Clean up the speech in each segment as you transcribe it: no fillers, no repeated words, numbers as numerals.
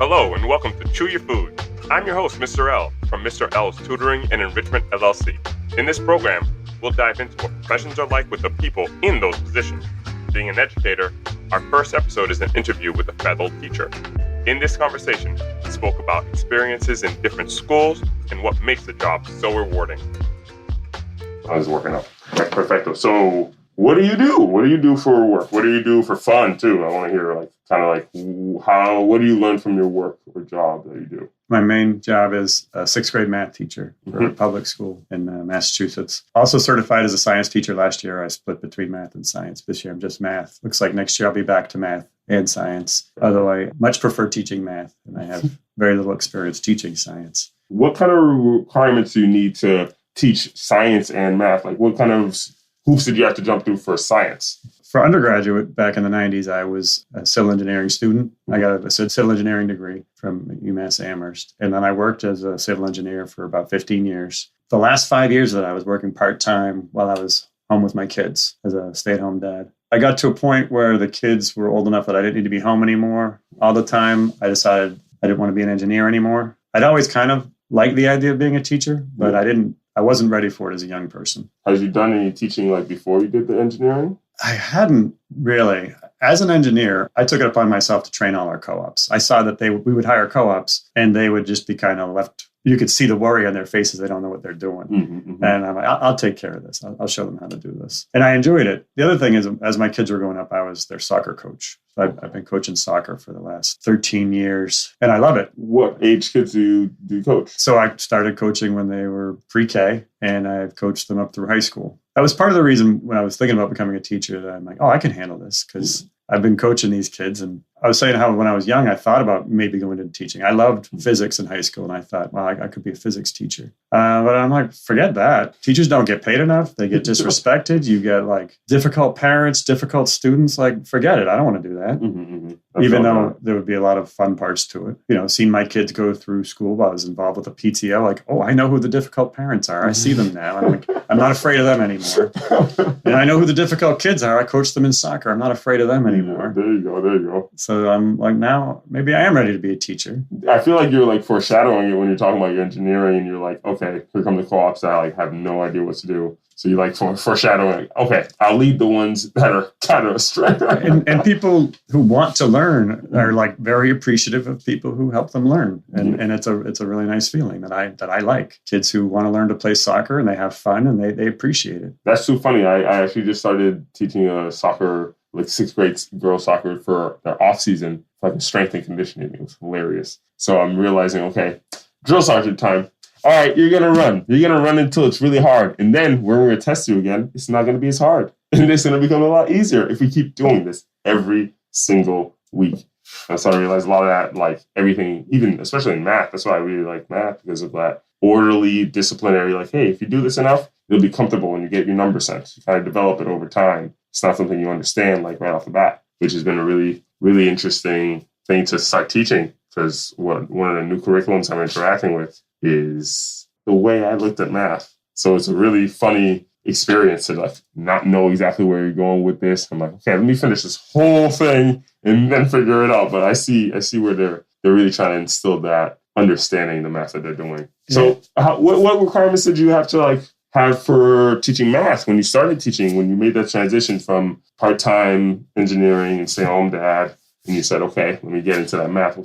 Hello and welcome to Chew Your Food. I'm your host, Mr. L, from Mr. L's Tutoring and Enrichment LLC. In this program, we'll dive into what professions are like with the people in those positions. Being an educator, our first episode is an interview with a fellow teacher. In this conversation, we spoke about experiences in different schools and what makes the job so rewarding. I was working out. Perfecto. So what do you do? What do you do for work? What do you do for fun too? I want to hear what do you learn from your work or job that you do? My main job is a sixth grade math teacher for a public school in Massachusetts. Also certified as a science teacher last year. I split between math and science. This year I'm just math. Looks like next year I'll be back to math and science, although I much prefer teaching math and I have very little experience teaching science. What kind of requirements do you need to teach science and math? Like what kind of hoops did you have to jump through for science? For undergraduate, back in the 90s, I was a civil engineering student. I got a civil engineering degree from UMass Amherst. And then I worked as a civil engineer for about 15 years. The last 5 years that I was working part-time while I was home with my kids as a stay-at-home dad. I got to a point where the kids were old enough that I didn't need to be home anymore all the time. I decided I didn't want to be an engineer anymore. I'd always kind of liked the idea of being a teacher, but I wasn't ready for it as a young person. Had you done any teaching before you did the engineering? I hadn't really. As an engineer, I took it upon myself to train all our co-ops. I saw that we would hire co-ops and they would just be kind of left. You could see the worry on their faces. They don't know what they're doing. And I'm like, I'll take care of this. I'll show them how to do this. And I enjoyed it. The other thing is, as my kids were growing up, I was their soccer coach. So I've been coaching soccer for the last 13 years and I love it. What age kids do you coach? So I started coaching when they were pre-K and I've coached them up through high school. That was part of the reason when I was thinking about becoming a teacher that I'm like, I can handle this because I've been coaching these kids. And I was saying how when I was young, I thought about maybe going into teaching. I loved physics in high school and I thought, well, I could be a physics teacher. But I'm like, forget that. Teachers don't get paid enough. They get disrespected. You get difficult parents, difficult students. Forget it. I don't want to do that. Even though there would be a lot of fun parts to it. Seeing my kids go through school while I was involved with a PTO, I know who the difficult parents are. I see them now. I'm not afraid of them anymore. And I know who the difficult kids are. I coach them in soccer. I'm not afraid of them anymore. There you go. So I'm now maybe I am ready to be a teacher. I feel like you're foreshadowing it when you're talking about your engineering and you're like, okay, here come the co-ops that I have no idea what to do. So you're foreshadowing, okay, I'll lead the ones that are kind of astray. and people who want to learn are very appreciative of people who help them learn. And it's a really nice feeling that I like. Kids who want to learn to play soccer and they have fun and they appreciate it. That's so funny. I actually just started teaching soccer, sixth grade girls soccer for their off season, a strength and conditioning. It was hilarious. So I'm realizing, okay, drill sergeant time. All right, you're going to run. You're going to run until it's really hard. And then when we're going to test you again, it's not going to be as hard. And it's going to become a lot easier if we keep doing this every single week. And so I realized a lot of that, everything, even especially in math. That's why I really like math, because of that orderly, disciplinary, hey, if you do this enough, you'll be comfortable when you get your number sense. You kind of develop it over time. It's not something you understand right off the bat, which has been a really, really interesting thing to start teaching, because one of the new curriculums I'm interacting with is the way I looked at math. So it's a really funny experience to not know exactly where you're going with this. I'm like, okay, let me finish this whole thing and then figure it out. But I see where they're really trying to instill that understanding the math that they're doing. So what requirements did you have to have for teaching math when you started teaching, when you made that transition from part-time engineering and stay-at-home dad? And you said, okay, let me get into that math.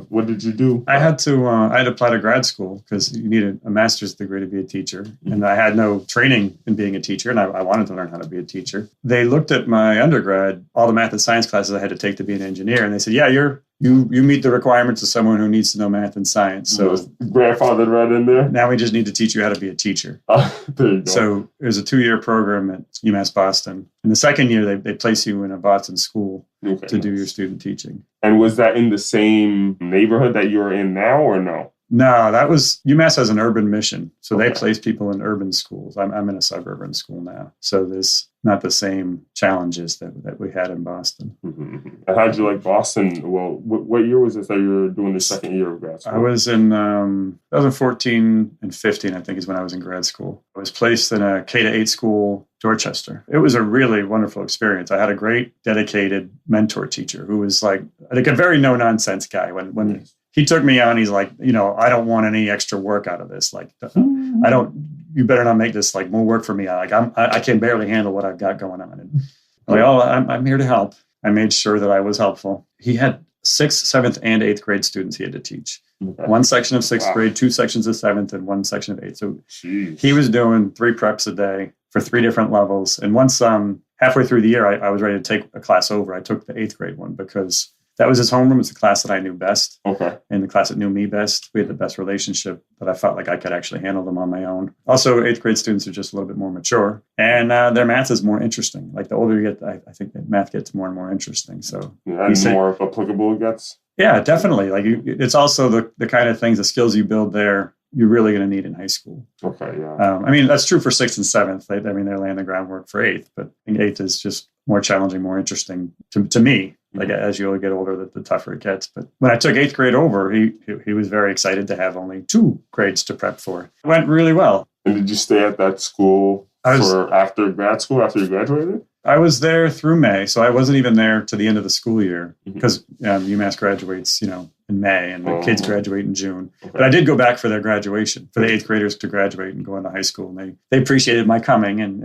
What did you do? I had to apply to grad school because you need a master's degree to be a teacher. And I had no training in being a teacher, and I wanted to learn how to be a teacher. They looked at my undergrad, all the math and science classes I had to take to be an engineer, and they said, yeah, you meet the requirements of someone who needs to know math and science. So grandfathered right in there. Now we just need to teach you how to be a teacher. There you go. So it was a 2-year program at UMass Boston. In the second year, they place you in a Boston school to do your student teaching. And was that in the same neighborhood that you're in now or no? No, that was UMass has an urban mission. So they place people in urban schools. I'm in a suburban school now. So there's not the same challenges that we had in Boston. And how'd you like Boston? Well, what year was this that you were doing the second year of grad school? I was in 2014 and 15, I think, is when I was in grad school. I was placed in a K-8 school, Dorchester. It was a really wonderful experience. I had a great, dedicated mentor teacher who was like a very no-nonsense guy. When he took me on. He's like, I don't want any extra work out of this. Like, you better not make this like more work for me. Like, I can barely handle what I've got going on. And I'm like, I'm here to help. I made sure that I was helpful. He had 6th, 7th, and 8th grade students he had to teach. Okay. One section of 6th grade, 2 sections of 7th, and 1 section of 8th. So Jeez. he was doing 3 preps a day for 3 different levels. And once halfway through the year, I was ready to take a class over. I took the 8th grade one because that was his homeroom. It was the class that I knew best. Okay. And the class that knew me best. We had the best relationship, but I felt like I could actually handle them on my own. Also, 8th grade students are just a little bit more mature, and their math is more interesting. Like the older you get, I think that math gets more and more interesting. So and more applicable it gets. Yeah, definitely. Like it's also the kind of things, the skills you build there, you're really going to need in high school. Okay, yeah. I mean, that's true for 6th and 7th. They're laying the groundwork for 8th, but I think 8th is just more challenging, more interesting to me. Like as you get older, the tougher it gets. But when I took 8th grade over, he was very excited to have only 2 grades to prep for. It went really well. And did you stay at that school after grad school, after you graduated? I was there through May, so I wasn't even there to the end of the school year because UMass graduates, in May, and the kids graduate in June. Okay. But I did go back for their graduation, for the 8th graders to graduate and go into high school. And they appreciated my coming, and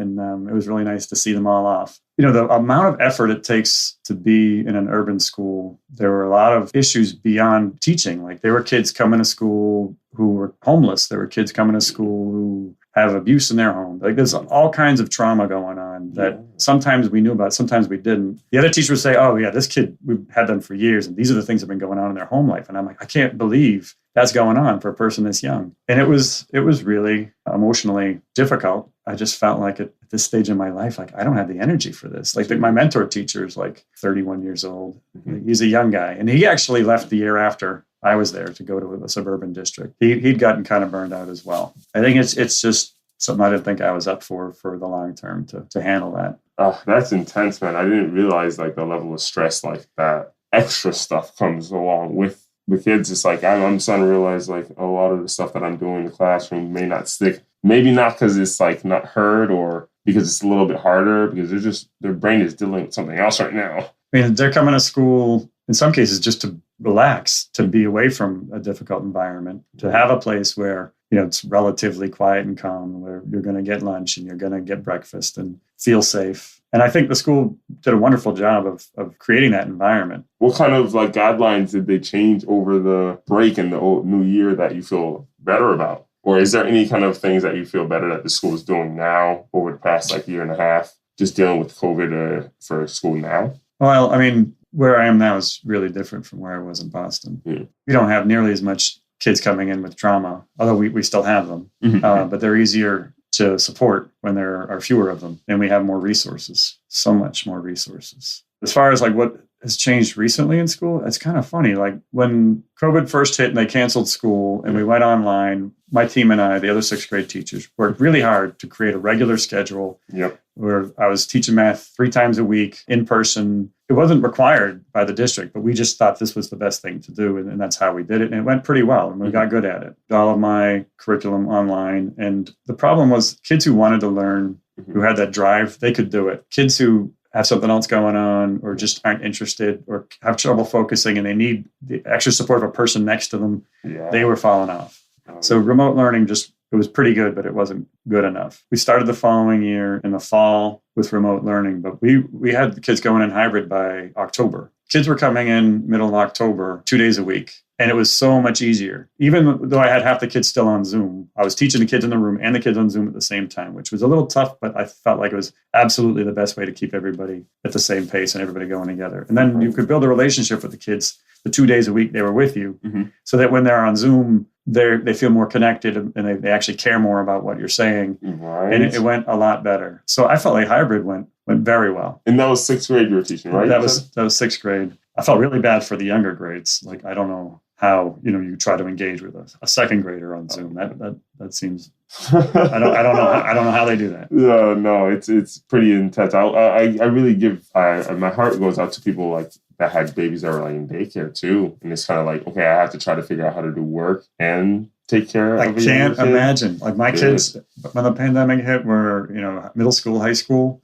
it was really nice to see them all off. The amount of effort it takes to be in an urban school, there were a lot of issues beyond teaching. Like there were kids coming to school who were homeless. There were kids coming to school who have abuse in their home. Like there's all kinds of trauma going on that sometimes we knew about, sometimes we didn't. The other teachers would say, oh yeah, this kid, we've had them for years, and these are the things that have been going on in their home life. And I'm like, I can't believe that's going on for a person this young. And it was really emotionally difficult. I just felt like at this stage in my life, like I don't have the energy for this. Like my mentor teacher is like 31 years old. He's a young guy. And he actually left the year after I was there to go to a suburban district. He'd gotten kind of burned out as well. I think it's just something I didn't think I was up for the long term to handle that. Oh, that's intense, man. I didn't realize like the level of stress like that extra stuff comes along with the kids. It's like I'm starting to realize like a lot of the stuff that I'm doing in the classroom may not stick. Maybe not because it's like not heard or because it's a little bit harder, because their brain is dealing with something else right now. I mean, they're coming to school in some cases just to relax, to be away from a difficult environment, to have a place where, it's relatively quiet and calm, where you're going to get lunch and you're going to get breakfast and feel safe. And I think the school did a wonderful job of creating that environment. What kind of like guidelines did they change over the break and the new year that you feel better about? Or is there any kind of things that you feel better that the school is doing now over the past like year and a half, just dealing with COVID for school now? Well, I mean, where I am now is really different from where I was in Boston. Yeah. We don't have nearly as much kids coming in with trauma, although we still have them, but they're easier to support when there are fewer of them, and we have more resources, so much more resources. As far as like what has changed recently in school, it's kind of funny. Like when COVID first hit and they canceled school and we went online, my team and I, the other 6th grade teachers, worked really hard to create a regular schedule. Yep. Where I was teaching math 3 times a week in person. It wasn't required by the district, but we just thought this was the best thing to do. And that's how we did it. And it went pretty well. And we got good at it. All of my curriculum online. And the problem was kids who wanted to learn, who had that drive, they could do it. Kids who have something else going on or just aren't interested or have trouble focusing and they need the extra support of a person next to them, they were falling off. So remote learning it was pretty good, but it wasn't good enough. We started the following year in the fall with remote learning, but we had the kids going in hybrid by October. Kids were coming in middle of October, 2 days a week. And it was so much easier. Even though I had half the kids still on Zoom, I was teaching the kids in the room and the kids on Zoom at the same time, which was a little tough, but I felt like it was absolutely the best way to keep everybody at the same pace and everybody going together. And then you could build a relationship with the kids the 2 days a week they were with you, so that when they're on Zoom, they feel more connected and they actually care more about what you're saying. Right. And it went a lot better. So I felt like hybrid went very well. And that was 6th grade you were teaching, right? That was 6th grade. I felt really bad for the younger grades. Like, I don't know how, you try to engage with a 2nd grader on Zoom. That seems, I don't know how they do that. Yeah, no, it's pretty intense. I really give, my heart goes out to people like that had babies that were like in daycare too. And it's kind of like, okay, I have to try to figure out how to do work and take care of I can't imagine. Like my kids, when the pandemic hit, were, middle school, high school,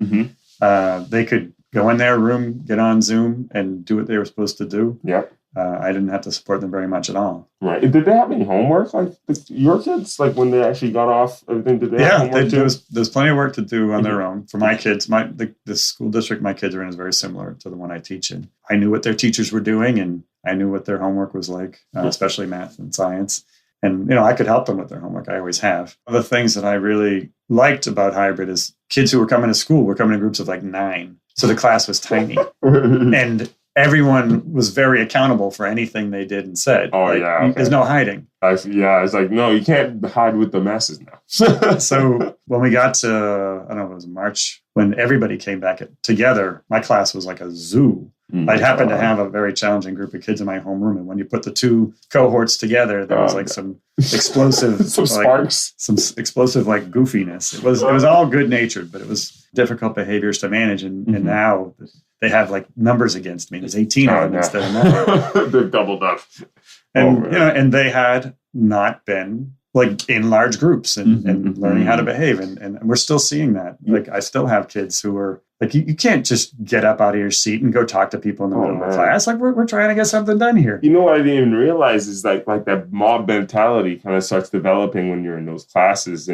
they could go in their room, get on Zoom and do what they were supposed to do. Yep. I didn't have to support them very much at all. Right. Did they have any homework? Like your kids, like when they actually got off everything, did they have homework too? There's plenty of work to do on their own. For my kids, the school district my kids are in is very similar to the one I teach in. I knew what their teachers were doing, and I knew what their homework was like, especially math and science. And, I could help them with their homework. I always have. One of the things that I really liked about hybrid is kids who were coming to school were coming in groups of like 9. So the class was tiny. And everyone was very accountable for anything they did and said. Oh, okay. There's no hiding. It's like, no, you can't hide with the masses now. So when we got to, I don't know, it was March, when everybody came back together, my class was like a zoo. I'd happened to have a very challenging group of kids in my homeroom. And when you put the 2 cohorts together, there was some explosive, some sparks, some explosive like goofiness. It was all good natured, but it was difficult behaviors to manage. And now they have like numbers against me. There's 18 of them instead of 9. They've doubled up. And, and they had not been like in large groups and learning how to behave. And we're still seeing that. Like I still have kids who are like, you can't just get up out of your seat and go talk to people in the middle of the class. Like we're trying to get something done here. You know what I didn't even realize is like that mob mentality kind of starts developing when you're in those classes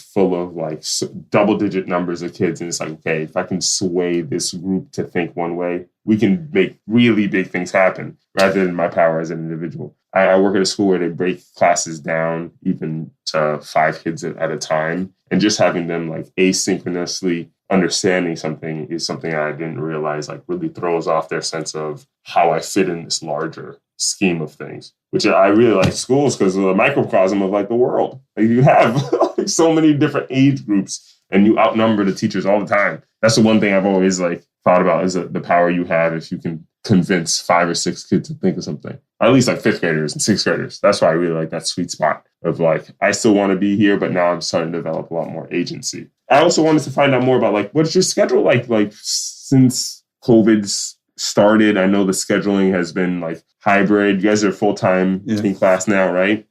full of like double-digit numbers of kids. And it's like, okay, if I can sway this group to think one way, we can make really big things happen rather than my power as an individual. I work at a school where they break classes down even to 5 kids at a time, and just having them like asynchronously understanding something is something I didn't realize like really throws off their sense of how I fit in this larger scheme of things, which I really like schools because of the microcosm of like the world. Like you have like so many different age groups and you outnumber the teachers all the time. That's the one thing I've always like thought about is the power you have if you can convince 5 or 6 kids to think of something, or at least like 5th graders and 6th graders. That's why I really like that sweet spot of like, I still want to be here, but now I'm starting to develop a lot more agency. I also wanted to find out more about like, what's your schedule like since COVID's started? I know the scheduling has been like hybrid. You guys are full-time in class now, right?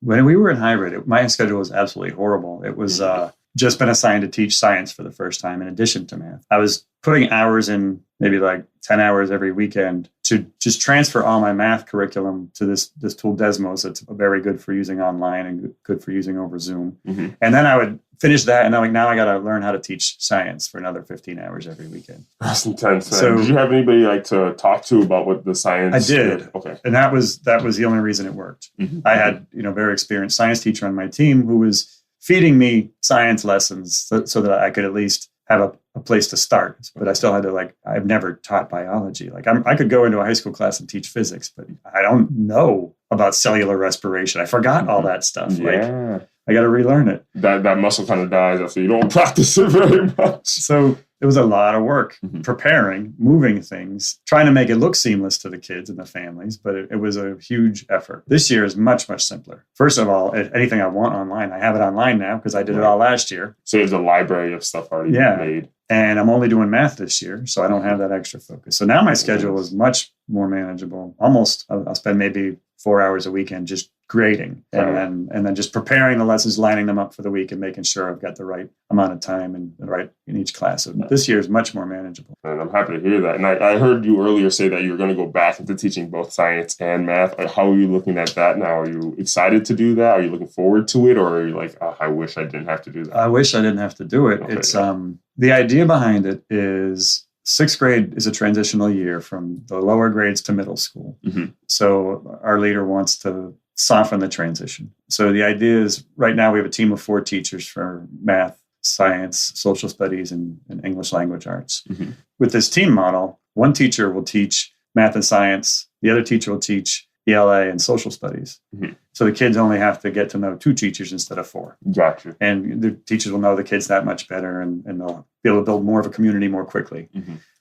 When we were in hybrid, my schedule was absolutely horrible. It was just been assigned to teach science for the first time in addition to math. I was putting hours in, maybe like 10 hours every weekend, to just transfer all my math curriculum to this tool Desmos. It's very good for using online and good for using over Zoom. And then I would finish that, and I'm like, now I got to learn how to teach science for another 15 hours every weekend. That's intense. So, did you have anybody like to talk to about what the science? I did. Okay, and that was the only reason it worked. I had very experienced science teacher on my team who was feeding me science lessons so that I could at least have a place to start. But I still had to I've never taught biology. I could go into a high school class and teach physics, but I don't know about cellular respiration. I forgot all that stuff. Yeah. I got to relearn it. That muscle kind of dies after you don't practice it very much. So it was a lot of work preparing, moving things, trying to make it look seamless to the kids and the families, but it was a huge effort. This year is much, much simpler. First of all, anything I want online, I have it online now because I did it all last year. So there's a library of stuff already made. And I'm only doing math this year, so I don't have that extra focus. So now my schedule is much more manageable. Almost, I'll spend maybe 4 hours a weekend just grading and then just preparing the lessons, lining them up for the week and making sure I've got the right amount of time and the right in each class. So this year is much more manageable. And I'm happy to hear that. And I heard you earlier say that you were going to go back into teaching both science and math. How are you looking at that now? Are you excited to do that? Are you looking forward to it? Or are you like, I wish I didn't have to do that? I wish I didn't have to do it. Okay, it's the idea behind it is 6th grade is a transitional year from the lower grades to middle school. So our leader wants to soften the transition. So the idea is right now we have a team of 4 teachers for math, science, social studies, and English language arts. With this team model, one teacher will teach math and science. The other teacher will teach ELA and social studies. So the kids only have to get to know 2 teachers instead of 4. Gotcha. And the teachers will know the kids that much better and they'll be able to build more of a community more quickly.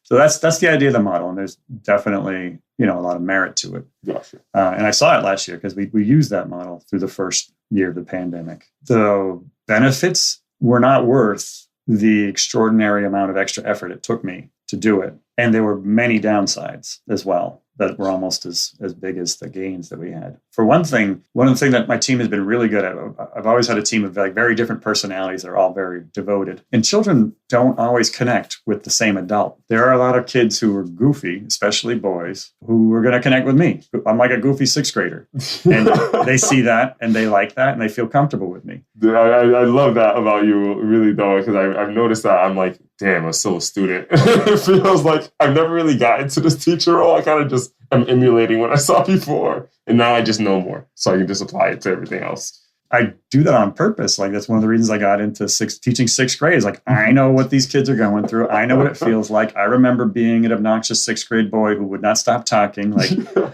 So that's the idea of the model. And there's definitely, a lot of merit to it. Gotcha. And I saw it last year because we used that model through the first year of the pandemic. The benefits were not worth the extraordinary amount of extra effort it took me to do it. And there were many downsides as well. that were almost as big as the gains that we had. For one of the things that my team has been really good at, I've always had a team of like very different personalities that are all very devoted. And children don't always connect with the same adult. There are a lot of kids who are goofy, especially boys, who are going to connect with me. I'm like a goofy sixth grader. And they see that and they like that and they feel comfortable with me. Dude, I love that about you, really, though, because I've noticed that I'm like, damn, I'm still a student. It feels like I've never really gotten to this teacher role. I kind of just am emulating what I saw before. And now I just know more. So I can just apply it to everything else. I do that on purpose. Like, that's one of the reasons I got into teaching sixth grade. Is like, I know what these kids are going through. I know what it feels like. I remember being an obnoxious sixth grade boy who would not stop talking. Like,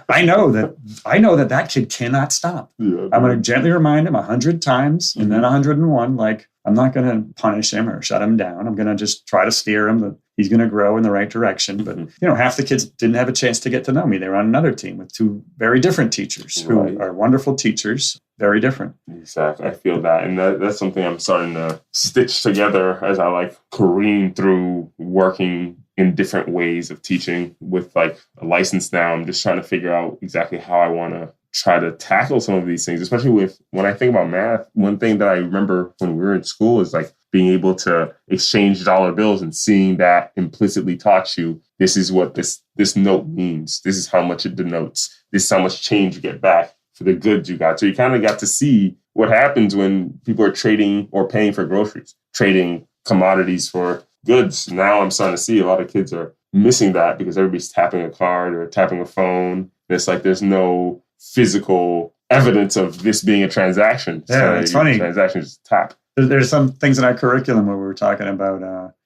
I know that kid cannot stop. Yeah, I'm going to gently remind him 100 times and then 101. Like, I'm not going to punish him or shut him down. I'm going to just try to steer him that he's going to grow in the right direction. But, half the kids didn't have a chance to get to know me. They were on another team with two very different teachers who are wonderful teachers, very different. Exactly. I feel that. And that's something I'm starting to stitch together as I like careen through working in different ways of teaching with like a license now. I'm just trying to figure out exactly how I want to try to tackle some of these things, especially when I think about math. One thing that I remember when we were in school is like being able to exchange dollar bills and seeing that implicitly taught you, this is what this note means. This is how much it denotes. This is how much change you get back for the goods you got. So you kind of got to see what happens when people are trading or paying for groceries, trading commodities for goods. Now I'm starting to see a lot of kids are missing that because everybody's tapping a card or tapping a phone. It's like there's no physical evidence of this being a transaction. Yeah, so it's funny. Transaction is tap. There's some things in our curriculum where we were talking about,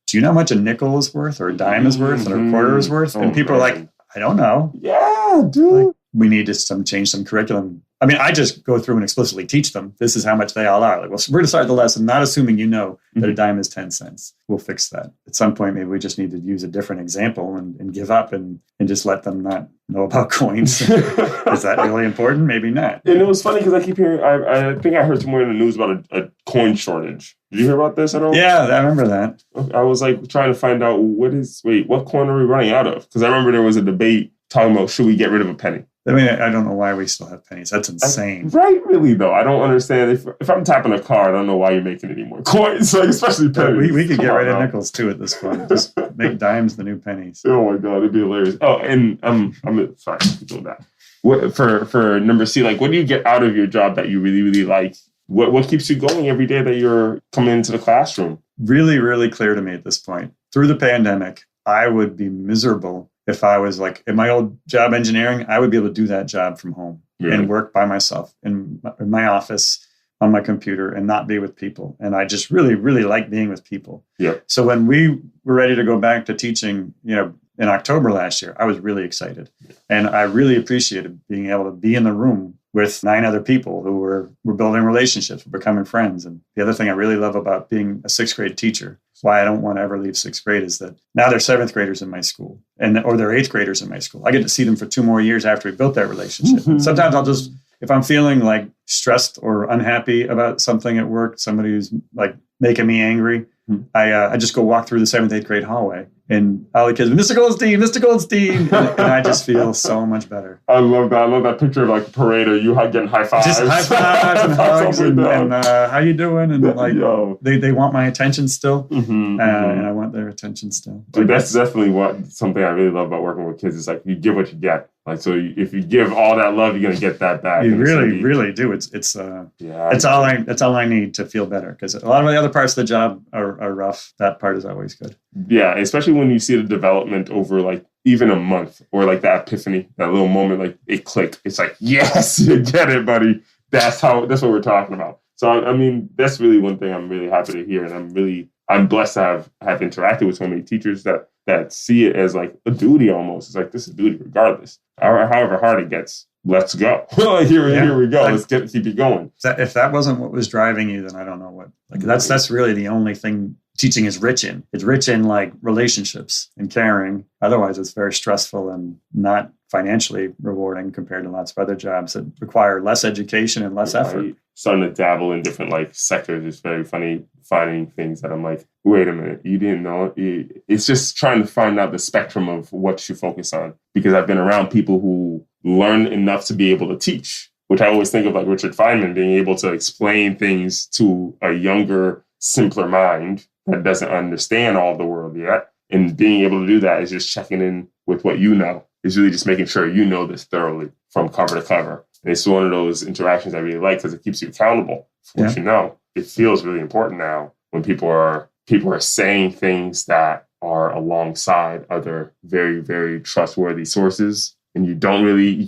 do you know how much a nickel is worth or a dime is worth or a quarter is worth? And people are like, I don't know. Yeah, dude. Like, we need to change some curriculum. I mean, I just go through and explicitly teach them, this is how much they all are. Like, well, we're going to start the lesson, not assuming you know that a dime is 10 cents. We'll fix that. At some point, maybe we just need to use a different example and give up and just let them not know about coins. Is that really important? Maybe not. And it was funny because I keep hearing, I think I heard somewhere in the news about a coin shortage. Did you hear about this at all? Yeah, I remember that. I was like trying to find out what coin are we running out of? Because I remember there was a debate talking about, should we get rid of a penny? I mean, I don't know why we still have pennies. That's insane. Right, really, though. I don't understand. If I'm tapping a card, I don't know why you're making any more coins, like, especially pennies. We could get rid of nickels, too, at this point. Just make dimes the new pennies. Oh, my God. It'd be hilarious. Oh, and I'm sorry. I'm doing that. What, for number C, like, what do you get out of your job that you really, really like? What keeps you going every day that you're coming into the classroom? Really, really clear to me at this point. Through the pandemic, I would be miserable if I was like in my old job engineering. I would be able to do that job from home and work by myself in my office on my computer and not be with people. And I just really, really like being with people. Yeah. So when we were ready to go back to teaching, in October last year, I was really excited. And I really appreciated being able to be in the room with 9 other people who were building relationships, were becoming friends. And the other thing I really love about being a 6th grade teacher, why I don't want to ever leave 6th grade, is that now they're 7th graders in my school or they're 8th graders in my school. I get to see them for 2 more years after we built that relationship. And sometimes I'll just, if I'm feeling like stressed or unhappy about something at work, somebody who's like making me angry, I just go walk through the 7th, 8th grade hallway and all the kids, Mr. Goldstein. And I just feel so much better. I love that. I love that picture of like a parade of you getting high fives. Just high fives and hugs and how you doing? And like, they want my attention still. And I want their attention still. Dude, that's definitely something I really love about working with kids. Is like you give what you get. Like, so if you give all that love, you're going to get that back. You really, really do. It's all I need to feel better, because a lot of the other parts of the job are rough. That part is always good. Yeah, especially when you see the development over like even a month, or like that epiphany, that little moment, like it clicked. It's like, yes, you get it, buddy. That's what we're talking about. So I mean, that's really one thing I'm really happy to hear, and I'm blessed to have interacted with so many teachers that see it as like a duty almost. It's like, this is a duty regardless. However hard it gets, let's go. Here we go. Let's keep it going. If that wasn't what was driving you, then I don't know what. Like that's really the only thing teaching is rich in. It's rich in like relationships and caring. Otherwise, it's very stressful and not financially rewarding compared to lots of other jobs that require less education and less effort. starting to dabble in different like sectors. It's very funny finding things that I'm like, wait a minute, you didn't know. It's just trying to find out the spectrum of what you focus on, because I've been around people who learn enough to be able to teach, which I always think of like Richard Feynman being able to explain things to a younger, simpler mind that doesn't understand all of the world yet. And being able to do that is just checking in with what you know. It's really just making sure you know this thoroughly from cover to cover. And it's one of those interactions I really like because it keeps you accountable for what you know. It feels really important now when people are saying things that are alongside other very, very trustworthy sources, and you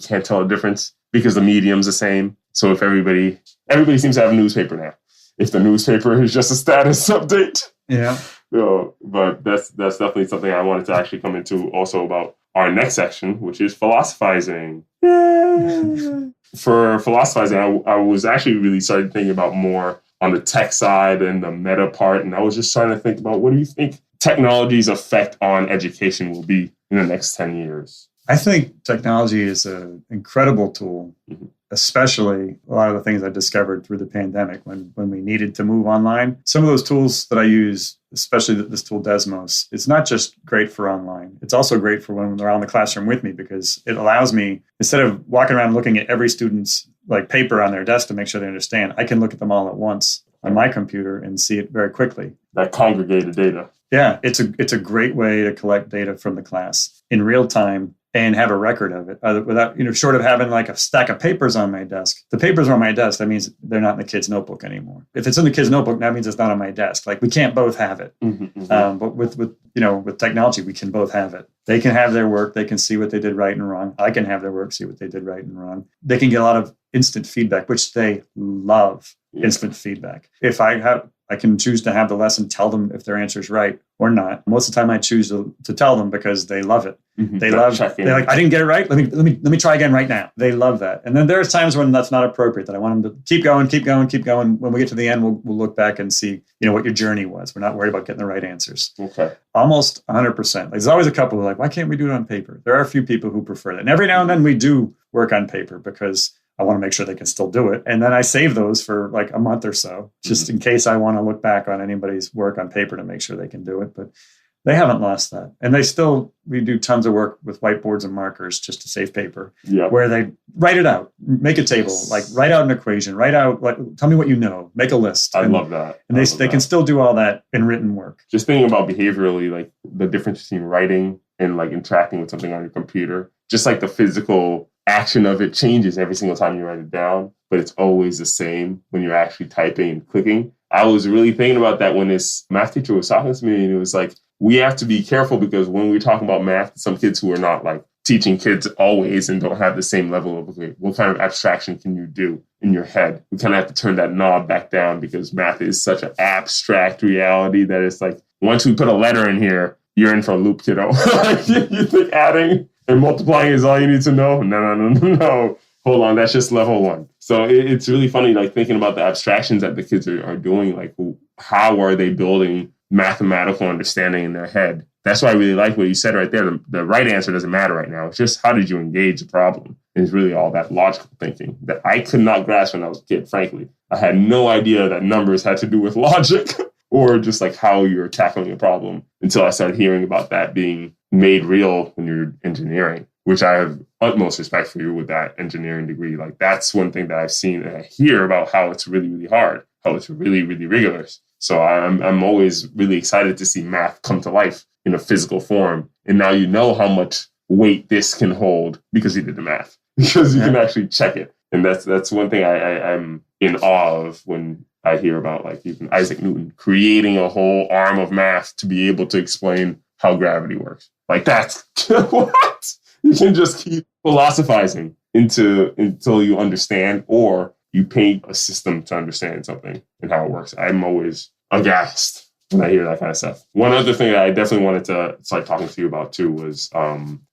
can't tell the difference because the medium's the same. So if everybody seems to have a newspaper now. If the newspaper is just a status update. Yeah. But that's definitely something I wanted to actually come into also about our next section, which is philosophizing. Yay! For philosophizing, I was actually really started thinking about more on the tech side and the meta part. And I was just trying to think about, what do you think technology's effect on education will be in the next 10 years? I think technology is an incredible tool, especially a lot of the things I discovered through the pandemic when we needed to move online. Some of those tools that I use, especially this tool Desmos, it's not just great for online. It's also great for when they're out in the classroom with me, because it allows me, instead of walking around looking at every student's like paper on their desk to make sure they understand, I can look at them all at once on my computer and see it very quickly. That congregated data. Yeah, it's a great way to collect data from the class in real time and have a record of it without, short of having like a stack of papers on my desk. The papers are on my desk. That means they're not in the kid's notebook anymore. If it's in the kid's notebook, that means it's not on my desk. Like, we can't both have it. But with technology, we can both have it. They can have their work. They can see what they did right and wrong. I can have their work, see what they did right and wrong. They can get a lot of instant feedback, which they love. Instant feedback. If I can choose to have the lesson tell them if their answer is right or not. Most of the time I choose to tell them because they love it. They're like, I didn't get it right. Let me try again right now. They love that. And then there's times when that's not appropriate, that I want them to keep going. When we get to the end, we'll look back and see, what your journey was. We're not worried about getting the right answers. Okay. Almost 100%. There's always a couple who are like, why can't we do it on paper? There are a few people who prefer that. And every now and then we do work on paper because I want to make sure they can still do it. And then I save those for like a month or so, just in case I want to look back on anybody's work on paper to make sure they can do it. But they haven't lost that. And we do tons of work with whiteboards and markers just to save paper, where they write it out, make a table, like write out an equation, tell me what you know, make a list. I love that. And they can still do all that in written work. Just thinking about behaviorally, like the difference between writing and like interacting with something on your computer, just like the physical action of it changes every single time you write it down, but it's always the same when you're actually typing and clicking. I was really thinking about that when this math teacher was talking to me, and it was like, we have to be careful, because when we're talking about math, some kids who are not like teaching kids always and don't have the same level of, okay, what kind of abstraction can you do in your head? We kind of have to turn that knob back down, because math is such an abstract reality that it's like, once we put a letter in here, you're in for a loop, kiddo. You think adding and multiplying is all you need to know? No. Hold on, that's just level one. So it's really funny, like thinking about the abstractions that the kids are doing, like how are they building mathematical understanding in their head? That's why I really like what you said right there. The right answer doesn't matter right now. It's just, how did you engage the problem? And it's really all that logical thinking that I could not grasp when I was a kid, frankly. I had no idea that numbers had to do with logic or just like how you're tackling a problem until I started hearing about that being made real when you're engineering, which I have utmost respect for you with that engineering degree. Like, that's one thing that I've seen and I hear about, how it's really, really hard, how it's really, really rigorous. So I'm always really excited to see math come to life in a physical form. And now you know how much weight this can hold because you did the math, because you can actually check it. And that's one thing I'm in awe of when I hear about, like, even Isaac Newton creating a whole arm of math to be able to explain how gravity works. Like, that's what? You can just keep philosophizing until you understand, or you paint a system to understand something and how it works. I'm always aghast when I hear that kind of stuff. One other thing that I definitely wanted to start talking to you about too was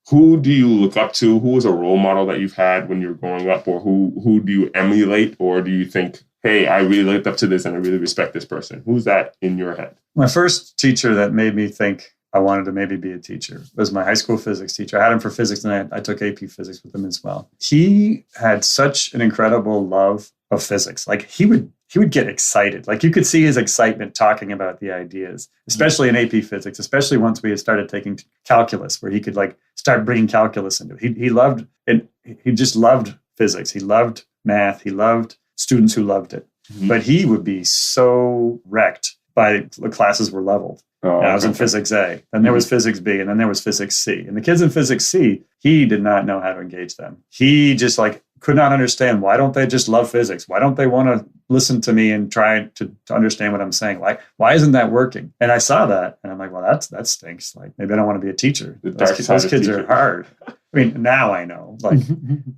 who do you look up to? Who was a role model that you've had when you were growing up, or who do you emulate, or do you think, hey, I really looked up to this and I really respect this person? Who's that in your head? My first teacher that made me think I wanted to maybe be a teacher was my high school physics teacher. I had him for physics, and I took AP physics with him as well. He had such an incredible love of physics. Like he would get excited. Like you could see his excitement talking about the ideas, especially in AP physics, especially once we had started taking calculus, where he could like start bringing calculus into it. He loved it. He just loved physics. He loved math. He loved students who loved it. Mm-hmm. But he would be so wrecked by the classes were leveled. Oh, I was in physics A, then there was physics B, and then there was physics C. And the kids in physics C, he did not know how to engage them. He just like could not understand, why don't they just love physics? Why don't they want to listen to me and try to understand what I'm saying? Like, why isn't that working? And I saw that, and I'm like, well, that stinks. Like, maybe I don't want to be a teacher. Those kids are hard. I mean, now I know,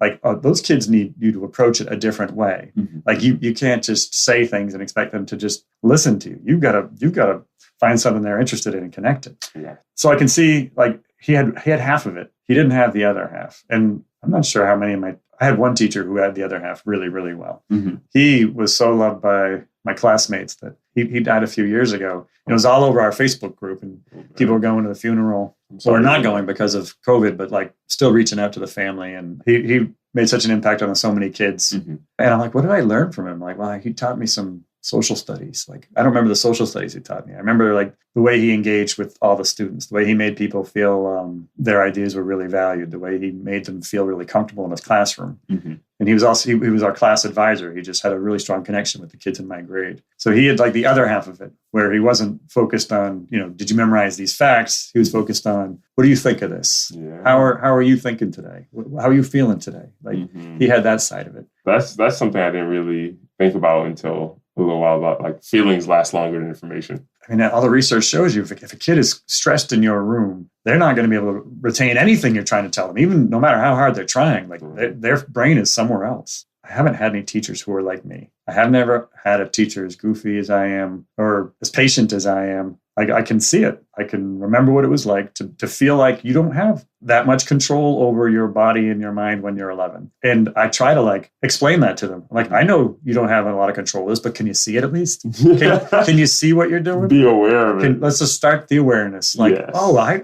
like those kids need you to approach it a different way. Mm-hmm. Like you can't just say things and expect them to just listen to you. You've got to find something they're interested in and connect it. Yeah. So I can see, like, he had half of it. He didn't have the other half. And I'm not sure how many I had one teacher who had the other half really, really well. Mm-hmm. He was so loved by my classmates that he died a few years ago. It was all over our Facebook group, and people were going to the funeral or not going because of COVID, but like still reaching out to the family. And he made such an impact on so many kids. Mm-hmm. And I'm like, what did I learn from him? Like, well, he taught me some social studies. Like, I don't remember the social studies he taught me. I remember like the way he engaged with all the students, the way he made people feel their ideas were really valued, the way he made them feel really comfortable in his classroom. Mm-hmm. And he was also, he was our class advisor. He just had a really strong connection with the kids in my grade. So he had like the other half of it, where he wasn't focused on, did you memorize these facts? He was focused on, what do you think of this? Yeah. How are you thinking today? How are you feeling today? Like he had that side of it. That's something I didn't really think about until a little while about, like, feelings last longer than information. I mean, all the research shows you, if a kid is stressed in your room, they're not going to be able to retain anything you're trying to tell them, even no matter how hard they're trying. Like their brain is somewhere else. I haven't had any teachers who are like me. I have never had a teacher as goofy as I am or as patient as I am. I can see it. I can remember what it was like to feel like you don't have that much control over your body and your mind when you're 11. And I try to like explain that to them. Like, I know you don't have a lot of control of this, but can you see it at least? Can you see what you're doing? Be aware of it. Let's just start the awareness. Like, yes.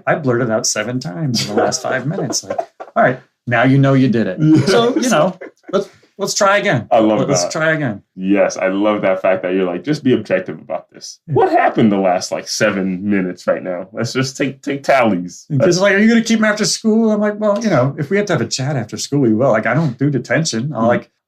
I blurted out 7 times in the last 5 minutes. Like, all right, now you know you did it. Yes. So, let's try again. I love that. Let's try again. Yes, I love that fact that you're like, just be objective about this. Yeah. What happened the last 7 minutes right now? Let's just take tallies. Because are you going to keep them after school? I'm like, well, if we have to have a chat after school, we will. Like, I don't do detention.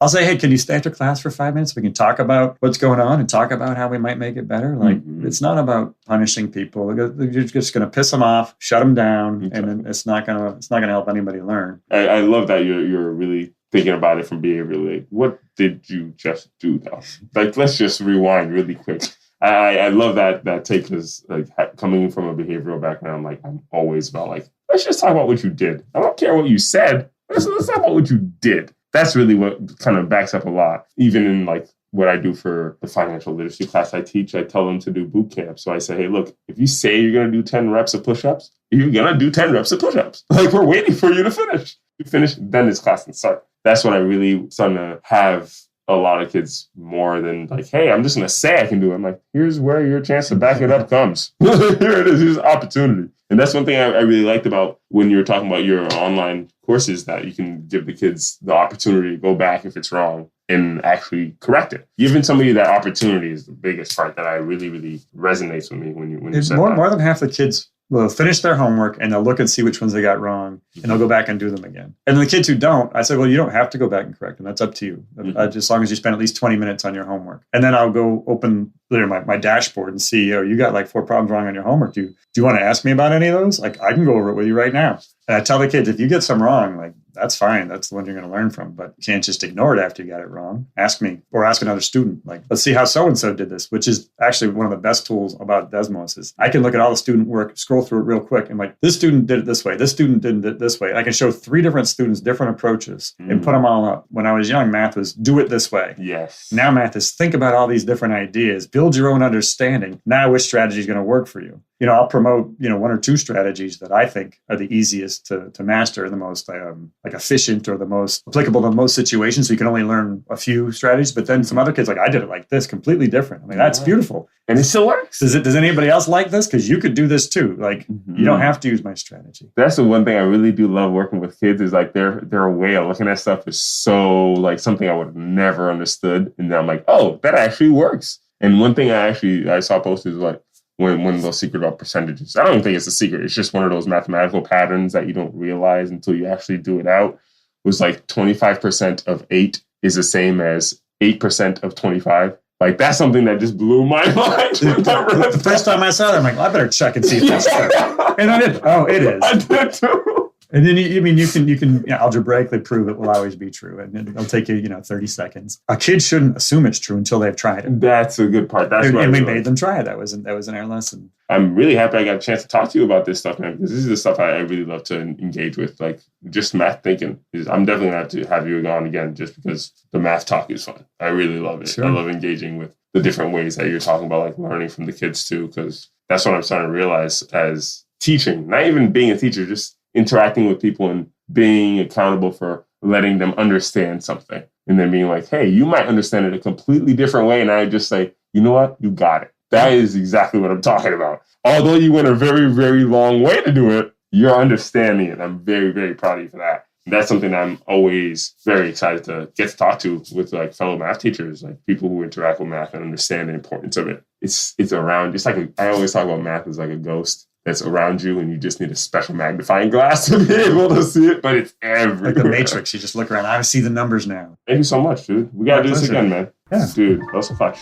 I'll say, hey, can you stay after class for 5 minutes? We can talk about what's going on and talk about how we might make it better. Like, it's not about punishing people. You're just going to piss them off, shut them down, and it's not going to help anybody learn. I love that you're really thinking about it from behaviorally. Like, what did you just do though? Like, let's just rewind really quick. I love that take, because like coming from a behavioral background, like I'm always about like, let's just talk about what you did. I don't care what you said. Let's talk about what you did. That's really what kind of backs up a lot. Even in like what I do for the financial literacy class I teach, I tell them to do boot camp. So I say, hey, look, if you say you're going to do 10 reps of push-ups, you're going to do 10 reps of push-ups. Like, we're waiting for you to finish. You finish, then this class can start. That's what I really starting to have a lot of kids more than like, hey, I'm just going to say I can do it. I'm like, here's where your chance to back it up comes. Here it is. Here's opportunity. And that's one thing I really liked about when you were talking about your online courses, that you can give the kids the opportunity to go back if it's wrong and actually correct it. Giving somebody that opportunity is the biggest part that I really, really resonates with me when you said that. More than half the kids will finish their homework and they'll look and see which ones they got wrong, and they'll go back and do them again. And the kids who don't, I say, well, you don't have to go back and correct them. That's up to you. As long as you spend at least 20 minutes on your homework. And then I'll go open my dashboard and see, you got like 4 problems wrong on your homework. Do you want to ask me about any of those? Like, I can go over it with you right now. And I tell the kids, if you get some wrong, like, that's fine. That's the one you're going to learn from. But you can't just ignore it after you got it wrong. Ask me or ask another student. Like, let's see how so-and-so did this, which is actually one of the best tools about Desmos is I can look at all the student work, scroll through it real quick, and like, this student did it this way. This student did it this way. I can show 3 different students different approaches and put them all up. When I was young, math was do it this way. Yes. Now math is think about all these different ideas, build your own understanding. Now which strategy is going to work for you? I'll promote, one or two strategies that I think are the easiest to master, the most like efficient or the most applicable to most situations. So you can only learn a few strategies, but then some other kids like, I did it like this, completely different. I mean, that's beautiful. And it still works. Does anybody else like this? Because you could do this too. Like, you don't have to use my strategy. That's the one thing I really do love working with kids is like their way of looking at stuff is so like something I would have never understood. And then I'm like, oh, that actually works. And one thing I saw posted is like one of those secret about percentages. I don't think it's a secret. It's just one of those mathematical patterns that you don't realize until you actually do it out. It was like 25% of 8 is the same as 8% of 25. Like, that's something that just blew my mind. The first time I saw that, I'm like, well, I better check and see if that's true. And I did. Oh, it is. I did too. And then you can algebraically prove it will always be true, and it'll take you 30 seconds. A kid shouldn't assume it's true until they've tried it. That's a good part. That's and we made them try it. That was in our lesson. I'm really happy I got a chance to talk to you about this stuff, man, because this is the stuff I really love to engage with. Like, just math thinking. I'm definitely going to have to have you on again just because the math talk is fun. I really love it. Sure. I love engaging with the different ways that you're talking about, like learning from the kids too, because that's what I'm starting to realize as teaching, not even being a teacher, just interacting with people and being accountable for letting them understand something and then being like, hey, you might understand it a completely different way. And I just say, you know what? You got it. That is exactly what I'm talking about. Although you went a very, very long way to do it, you're understanding it. I'm very, very proud of you for that. And that's something I'm always very excited to get to talk to with like fellow math teachers, like people who interact with math and understand the importance of it. It's around. It's like I always talk about math as like a ghost that's around you, and you just need a special magnifying glass to be able to see it, but it's everywhere. Like the Matrix, you just look around. I see the numbers now. Thank you so much, dude. We got to do this again, man. Yeah. Dude, that was so fun.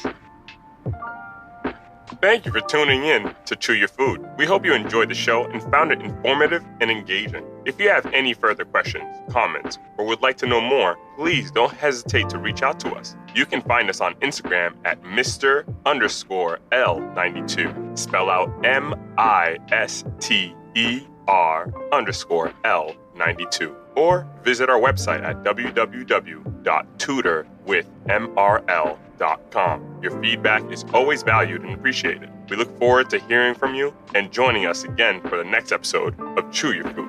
Thank you for tuning in to Chew Your Food. We hope you enjoyed the show and found it informative and engaging. If you have any further questions, comments, or would like to know more, please don't hesitate to reach out to us. You can find us on Instagram at Mr_L92. Spell out MISTER_L92. Or visit our website at www.tutorwithmrl.com. Your feedback is always valued and appreciated. We look forward to hearing from you and joining us again for the next episode of Chew Your Food.